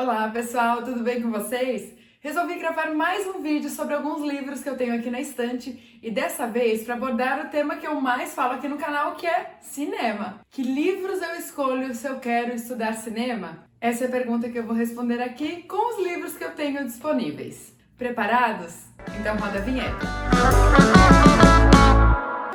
Olá pessoal, tudo bem com vocês? Resolvi gravar mais um vídeo sobre alguns livros que eu tenho aqui na estante e dessa vez para abordar o tema que eu mais falo aqui no canal, que é cinema. Que livros eu escolho se eu quero estudar cinema? Essa é a pergunta que eu vou responder aqui com os livros que eu tenho disponíveis. Preparados? Então roda a vinheta.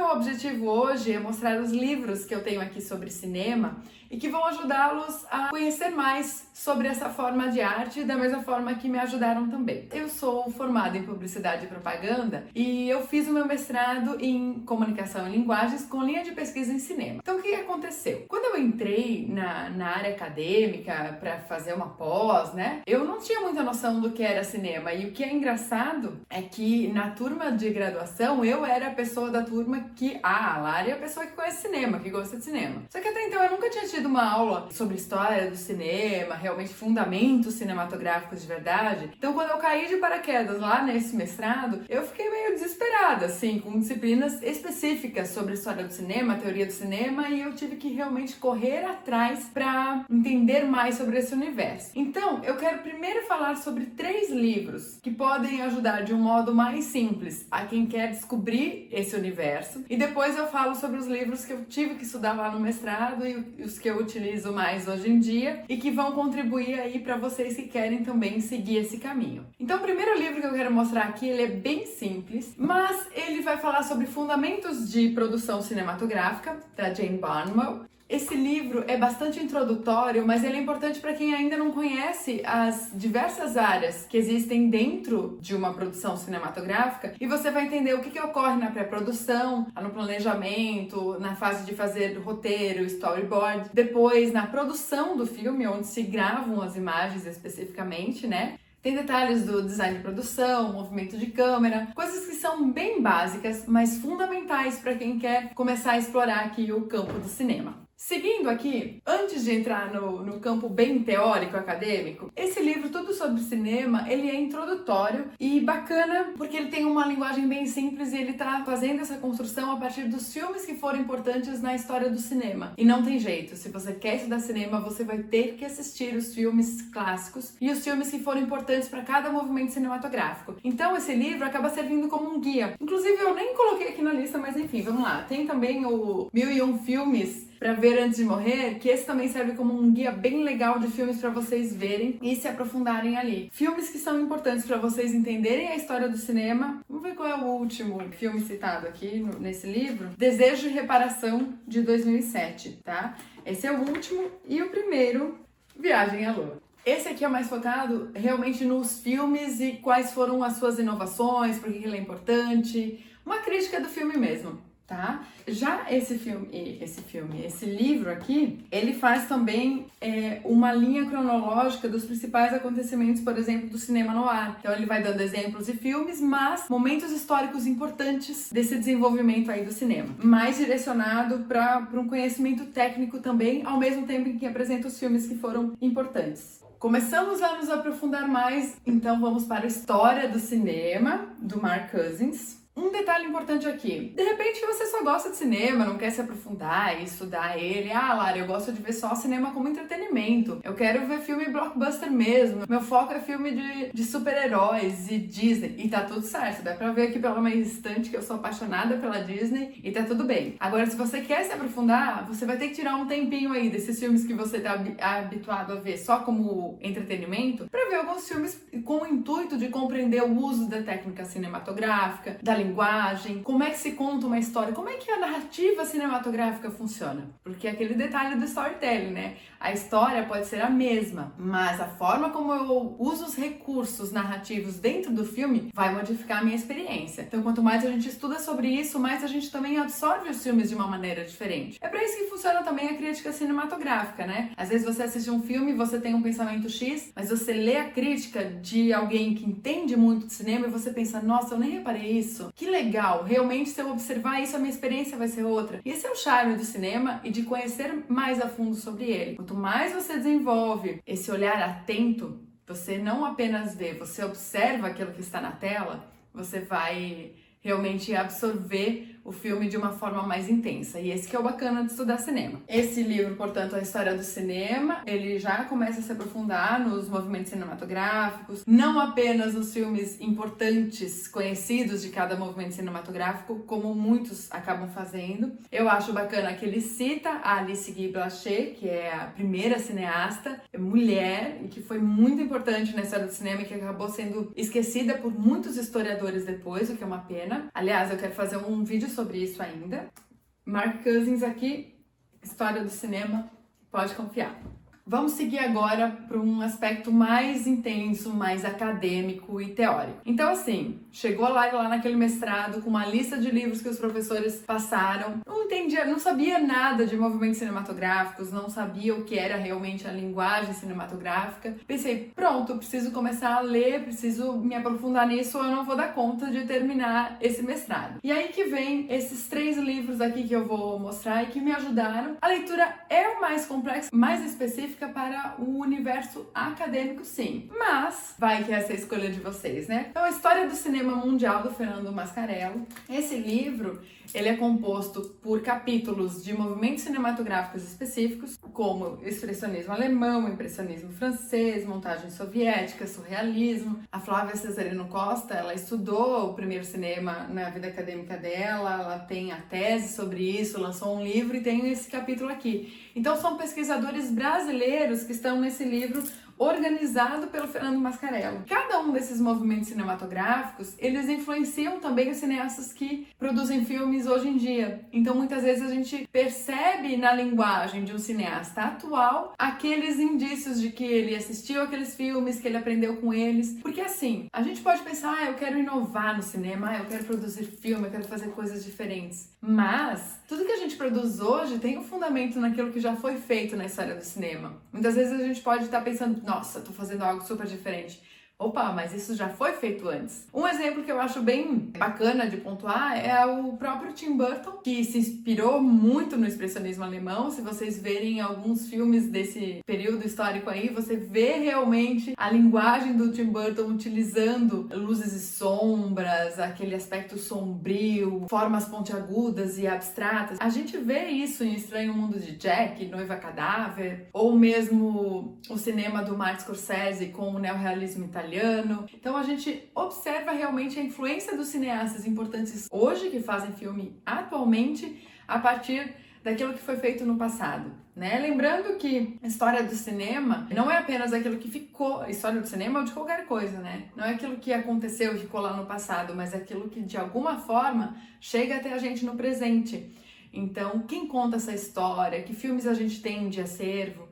O objetivo hoje é mostrar os livros que eu tenho aqui sobre cinema e que vão ajudá-los a conhecer mais sobre essa forma de arte, da mesma forma que me ajudaram também. Eu sou formada em Publicidade e Propaganda e eu fiz o meu mestrado em Comunicação e Linguagens com linha de pesquisa em cinema. Então o que aconteceu? Quando eu entrei na área acadêmica para fazer uma pós, eu não tinha muita noção do que era cinema, e o que é engraçado é que na turma de graduação eu era a pessoa da turma que, a Lara é a pessoa que conhece cinema, que gosta de cinema. Só que até então eu nunca tinha tido uma aula sobre história do cinema, realmente fundamentos cinematográficos de verdade. Então quando eu caí de paraquedas lá nesse mestrado, eu fiquei meio desesperada, assim, com disciplinas específicas sobre história do cinema, teoria do cinema, e eu tive que realmente correr atrás para entender mais sobre esse universo. Então eu quero primeiro falar sobre 3 livros que podem ajudar de um modo mais simples a quem quer descobrir esse universo, e depois eu falo sobre os livros que eu tive que estudar lá no mestrado e os que eu utilizo mais hoje em dia e que vão contribuir aí para vocês que querem também seguir esse caminho. Então o primeiro livro que eu quero mostrar aqui, ele é bem simples, mas ele vai falar sobre fundamentos de produção cinematográfica, da Jane Barnwell. Esse livro é bastante introdutório, mas ele é importante para quem ainda não conhece as diversas áreas que existem dentro de uma produção cinematográfica, e você vai entender o que ocorre na pré-produção, no planejamento, na fase de fazer roteiro, storyboard, depois na produção do filme, onde se gravam as imagens especificamente, Tem detalhes do design de produção, movimento de câmera, coisas que são bem básicas, mas fundamentais para quem quer começar a explorar aqui o campo do cinema. Seguindo aqui, antes de entrar no campo bem teórico, acadêmico, esse livro, Tudo sobre Cinema, ele é introdutório e bacana porque ele tem uma linguagem bem simples e ele tá fazendo essa construção a partir dos filmes que foram importantes na história do cinema. E não tem jeito, se você quer estudar cinema, você vai ter que assistir os filmes clássicos e os filmes que foram importantes para cada movimento cinematográfico. Então esse livro acaba servindo como um guia. Inclusive eu nem coloquei aqui na lista, mas enfim, vamos lá. Tem também o 1001 Filmes para Ver Antes de Morrer, que esse também serve como um guia bem legal de filmes para vocês verem e se aprofundarem ali. Filmes que são importantes para vocês entenderem a história do cinema. Vamos ver qual é o último filme citado aqui nesse livro. Desejo e Reparação, de 2007, tá? Esse é o último, e o primeiro, Viagem à Lua. Esse aqui é mais focado realmente nos filmes e quais foram as suas inovações, por que ele é importante, uma crítica do filme mesmo. Tá? Já esse livro aqui, ele faz também uma linha cronológica dos principais acontecimentos, por exemplo, do cinema noir. Então ele vai dando exemplos de filmes, mas momentos históricos importantes desse desenvolvimento aí do cinema. Mais direcionado para um conhecimento técnico também, ao mesmo tempo em que apresenta os filmes que foram importantes. Começamos a nos aprofundar mais, então vamos para a história do cinema, do Mark Cousins. Um detalhe importante aqui, de repente você só gosta de cinema, não quer se aprofundar e estudar ele. Lara, eu gosto de ver só cinema como entretenimento, eu quero ver filme blockbuster mesmo, meu foco é filme de super-heróis e Disney, e tá tudo certo, dá pra ver aqui pela minha estante que eu sou apaixonada pela Disney e tá tudo bem. Agora, se você quer se aprofundar, você vai ter que tirar um tempinho aí desses filmes que você tá habituado a ver só como entretenimento, pra ver alguns filmes com o intuito de compreender o uso da técnica cinematográfica, da linguagem, como é que se conta uma história, como é que a narrativa cinematográfica funciona. Porque é aquele detalhe do storytelling, A história pode ser a mesma, mas a forma como eu uso os recursos narrativos dentro do filme vai modificar a minha experiência. Então, quanto mais a gente estuda sobre isso, mais a gente também absorve os filmes de uma maneira diferente. É para isso que funciona também a crítica cinematográfica, Às vezes você assiste um filme e você tem um pensamento X, mas você lê a crítica de alguém que entende muito de cinema e você pensa, nossa, eu nem reparei isso. Que legal, realmente se eu observar isso, a minha experiência vai ser outra. E esse é o charme do cinema e de conhecer mais a fundo sobre ele. Quanto mais você desenvolve esse olhar atento, você não apenas vê, você observa aquilo que está na tela, você vai realmente absorver o filme de uma forma mais intensa. E esse que é o bacana de estudar cinema. Esse livro, portanto, é a história do cinema. Ele já começa a se aprofundar nos movimentos cinematográficos, não apenas nos filmes importantes, conhecidos de cada movimento cinematográfico, como muitos acabam fazendo. Eu acho bacana que ele cita a Alice Guy Blaché, que é a primeira cineasta mulher e que foi muito importante na história do cinema e que acabou sendo esquecida por muitos historiadores depois, o que é uma pena. Aliás, eu quero fazer um vídeo sobre isso ainda. Mark Cousins aqui, história do cinema, pode confiar. Vamos seguir agora para um aspecto mais intenso, mais acadêmico e teórico. Então, assim, chegou lá naquele mestrado com uma lista de livros que os professores passaram, não entendia, não sabia nada de movimentos cinematográficos, não sabia o que era realmente a linguagem cinematográfica. Pensei, pronto, eu preciso começar a ler, preciso me aprofundar nisso, ou eu não vou dar conta de terminar esse mestrado. E aí que vem esses 3 livros aqui que eu vou mostrar e que me ajudaram. A leitura é mais complexa, mais específica para o universo acadêmico, sim. Mas vai que essa é a escolha de vocês, né? Então, a História do Cinema Mundial, do Fernando Mascarello. Esse livro, ele é composto por capítulos de movimentos cinematográficos específicos, como expressionismo alemão, impressionismo francês, montagem soviética, surrealismo. A Flávia Cesarino Costa, ela estudou o primeiro cinema na vida acadêmica dela, ela tem a tese sobre isso, lançou um livro e tem esse capítulo aqui. Então, são pesquisadores brasileiros que estão nesse livro organizado pelo Fernando Mascarello. Cada um desses movimentos cinematográficos, eles influenciam também os cineastas que produzem filmes hoje em dia. Então, muitas vezes a gente percebe na linguagem de um cineasta atual aqueles indícios de que ele assistiu aqueles filmes, que ele aprendeu com eles. Porque assim, a gente pode pensar, eu quero inovar no cinema, eu quero produzir filme, eu quero fazer coisas diferentes. Mas tudo que a gente produz hoje tem um fundamento naquilo que já foi feito na história do cinema. Muitas vezes a gente pode estar pensando, nossa, tô fazendo algo super diferente. Opa, mas isso já foi feito antes. Um exemplo que eu acho bem bacana de pontuar é o próprio Tim Burton, que se inspirou muito no expressionismo alemão. Se vocês verem alguns filmes desse período histórico aí, você vê realmente a linguagem do Tim Burton utilizando luzes e sombras, aquele aspecto sombrio, formas pontiagudas e abstratas. A gente vê isso em Estranho Mundo de Jack, Noiva Cadáver, ou mesmo o cinema do Martin Scorsese com o neorrealismo italiano. Então a gente observa realmente a influência dos cineastas importantes hoje que fazem filme atualmente a partir daquilo que foi feito no passado, né? Lembrando que a história do cinema não é apenas aquilo que ficou, a história do cinema ou de qualquer coisa, né? Não é aquilo que aconteceu e ficou lá no passado, mas é aquilo que de alguma forma chega até a gente no presente. Então, quem conta essa história? Que filmes a gente tem de acervo?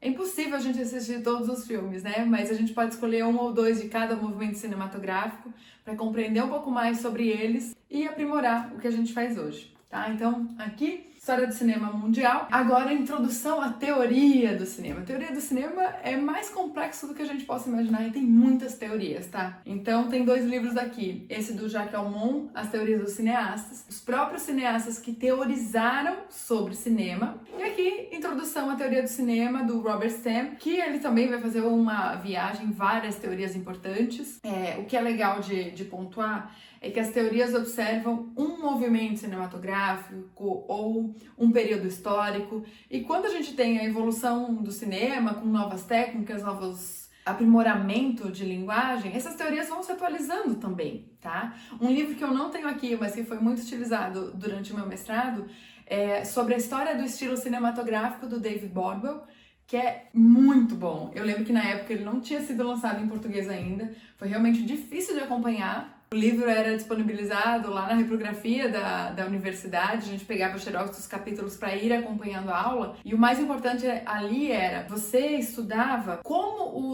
É impossível a gente assistir todos os filmes, né? Mas a gente pode escolher 1 ou 2 de cada movimento cinematográfico para compreender um pouco mais sobre eles e aprimorar o que a gente faz hoje, tá? Então, aqui, História do Cinema Mundial. Agora, a introdução à teoria do cinema. A teoria do cinema é mais complexo do que a gente possa imaginar e tem muitas teorias, tá? Então, tem 2 livros aqui. Esse do Jacques Almond, As Teorias dos Cineastas. Os próprios cineastas que teorizaram sobre cinema. E aqui, Introdução à Teoria do Cinema, do Robert Stem, que ele também vai fazer uma viagem em várias teorias importantes. O que é legal de pontuar é que as teorias observam um movimento cinematográfico ou um período histórico. E quando a gente tem a evolução do cinema, com novas técnicas, novos aprimoramento de linguagem, essas teorias vão se atualizando também, tá? Um livro que eu não tenho aqui, mas que foi muito utilizado durante o meu mestrado, é sobre a história do estilo cinematográfico do David Bordwell, que é muito bom. Eu lembro que na época ele não tinha sido lançado em português ainda, foi realmente difícil de acompanhar. O livro era disponibilizado lá na reprografia da universidade, a gente pegava o xerox dos capítulos para ir acompanhando a aula, e o mais importante ali era, você estudava como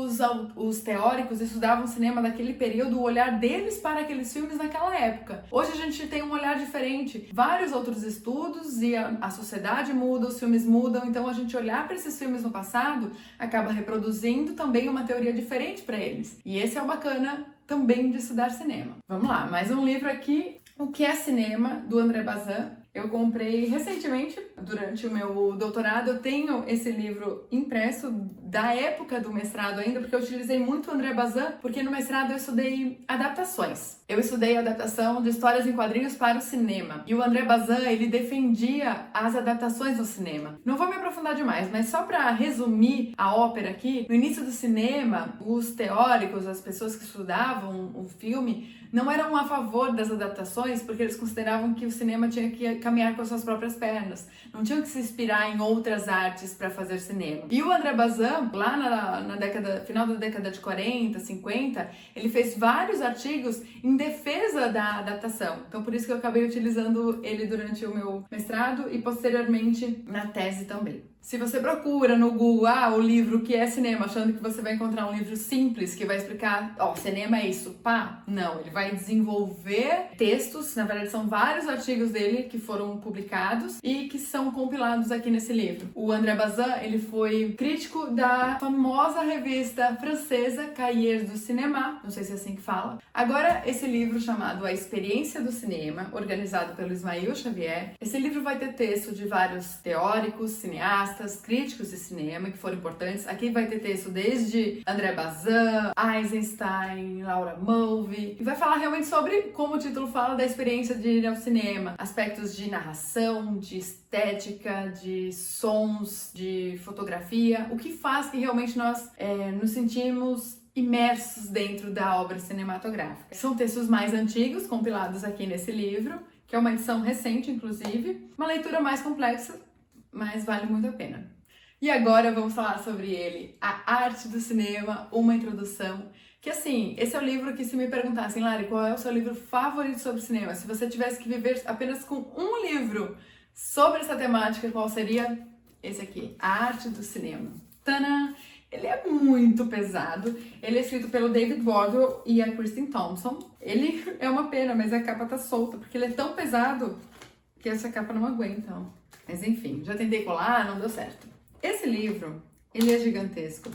os teóricos estudavam o cinema daquele período, o olhar deles para aqueles filmes naquela época. Hoje a gente tem um olhar diferente, vários outros estudos e a sociedade muda, os filmes mudam, então a gente olhar para esses filmes no passado acaba reproduzindo também uma teoria diferente para eles. E esse é o bacana também de estudar cinema. Vamos lá, mais um livro aqui, O que é Cinema, do André Bazin. Eu comprei recentemente, durante o meu doutorado, eu tenho esse livro impresso da época do mestrado ainda, porque eu utilizei muito o André Bazin, porque no mestrado eu estudei adaptações. Eu estudei adaptação de histórias em quadrinhos para o cinema. E o André Bazin, ele defendia as adaptações no cinema. Não vou me aprofundar demais, mas só para resumir a ópera aqui, no início do cinema, os teóricos, as pessoas que estudavam o filme, não eram a favor das adaptações, porque eles consideravam que o cinema tinha que caminhar com as suas próprias pernas, não tinham que se inspirar em outras artes para fazer cinema. E o André Bazin, lá final da década de 40, 50, ele fez vários artigos em defesa da adaptação. Então por isso que eu acabei utilizando ele durante o meu mestrado e posteriormente na tese também. Se você procura no Google, o livro que é cinema, achando que você vai encontrar um livro simples que vai explicar, cinema é isso, pá, não, ele vai desenvolver textos, na verdade são vários artigos dele que foram publicados e que são compilados aqui nesse livro. O André Bazin, ele foi crítico da famosa revista francesa Cahiers du Cinéma, não sei se é assim que fala. Agora, esse livro chamado A Experiência do Cinema, organizado pelo Ismail Xavier, esse livro vai ter texto de vários teóricos, cineastas, críticos de cinema que foram importantes. Aqui vai ter texto desde André Bazin, Eisenstein, Laura Mulvey, e vai falar realmente sobre, como o título fala, da experiência de ir ao cinema, aspectos de narração, de estética, de sons, de fotografia, o que faz que realmente nós nos sentimos imersos dentro da obra cinematográfica. São textos mais antigos, compilados aqui nesse livro, que é uma edição recente, inclusive, uma leitura mais complexa, mas vale muito a pena. E agora vamos falar sobre ele, A Arte do Cinema, uma introdução, que assim, esse é o livro que se me perguntassem, Lari, qual é o seu livro favorito sobre cinema? Se você tivesse que viver apenas com um livro sobre essa temática, qual seria? Esse aqui, A Arte do Cinema. Tadã! Ele é muito pesado, ele é escrito pelo David Bordwell e a Kristin Thompson. Ele é uma pena, mas a capa tá solta, porque ele é tão pesado que essa capa não aguenta, ó. Mas enfim, já tentei colar, não deu certo. Esse livro, ele é gigantesco.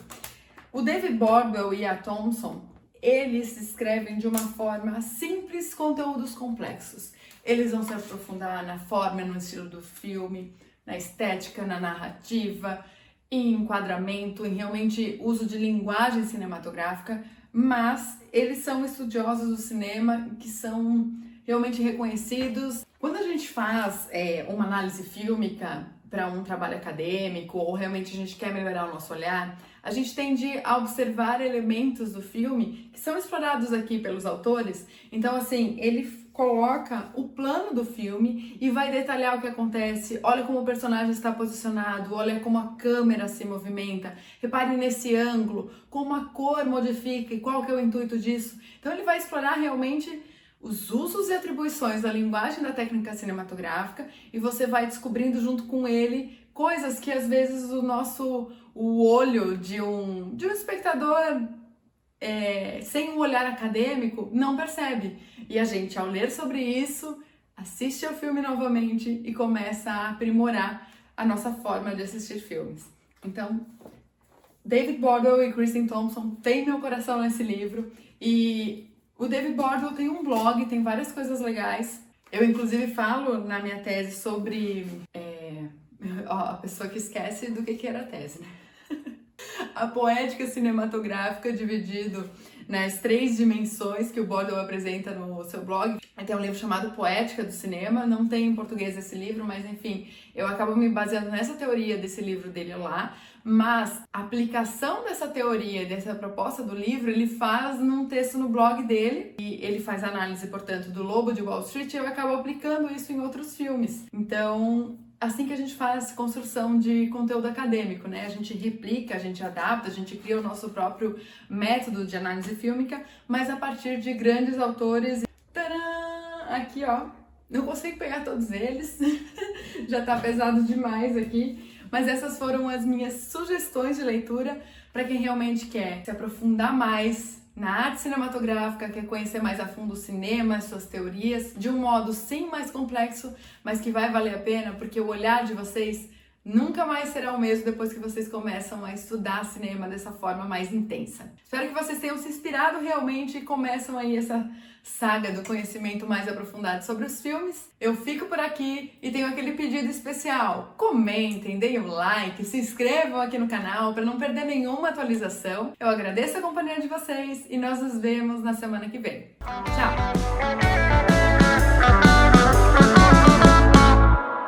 O David Bordwell e a Thompson, eles escrevem de uma forma simples conteúdos complexos. Eles vão se aprofundar na forma, no estilo do filme, na estética, na narrativa, em enquadramento, em realmente uso de linguagem cinematográfica, mas eles são estudiosos do cinema que são realmente reconhecidos. Quando a gente faz uma análise fílmica para um trabalho acadêmico ou realmente a gente quer melhorar o nosso olhar, a gente tende a observar elementos do filme que são explorados aqui pelos autores. Então, assim, ele coloca o plano do filme e vai detalhar o que acontece. Olha como o personagem está posicionado, olha como a câmera se movimenta, repare nesse ângulo, como a cor modifica e qual que é o intuito disso. Então, ele vai explorar realmente os usos e atribuições da linguagem da técnica cinematográfica e você vai descobrindo junto com ele coisas que às vezes o olho de um espectador sem um olhar acadêmico não percebe. E a gente, ao ler sobre isso, assiste ao filme novamente e começa a aprimorar a nossa forma de assistir filmes. Então, David Bordwell e Kristin Thompson têm meu coração nesse livro e o David Bordwell tem um blog, tem várias coisas legais. Eu, inclusive, falo na minha tese sobre... a pessoa que esquece do que era a tese, né? A poética cinematográfica dividido nas 3 dimensões que o Bordwell apresenta no seu blog. Tem um livro chamado Poética do Cinema, não tem em português esse livro, mas enfim, eu acabo me baseando nessa teoria desse livro dele lá, mas a aplicação dessa teoria, dessa proposta do livro, ele faz num texto no blog dele, e ele faz análise, portanto, do Lobo de Wall Street, e eu acabo aplicando isso em outros filmes. Então, assim que a gente faz construção de conteúdo acadêmico, né? A gente replica, a gente adapta, a gente cria o nosso próprio método de análise fílmica, mas a partir de grandes autores. Tadã! Aqui, ó. Não consigo pegar todos eles, já tá pesado demais aqui, mas essas foram as minhas sugestões de leitura para quem realmente quer se aprofundar mais na arte cinematográfica, quer conhecer mais a fundo o cinema, suas teorias, de um modo sim mais complexo, mas que vai valer a pena, porque o olhar de vocês nunca mais será o mesmo depois que vocês começam a estudar cinema dessa forma mais intensa. Espero que vocês tenham se inspirado realmente e começam aí essa saga do conhecimento mais aprofundado sobre os filmes. Eu fico por aqui e tenho aquele pedido especial. Comentem, deem um like, se inscrevam aqui no canal para não perder nenhuma atualização. Eu agradeço a companhia de vocês e nós nos vemos na semana que vem. Tchau!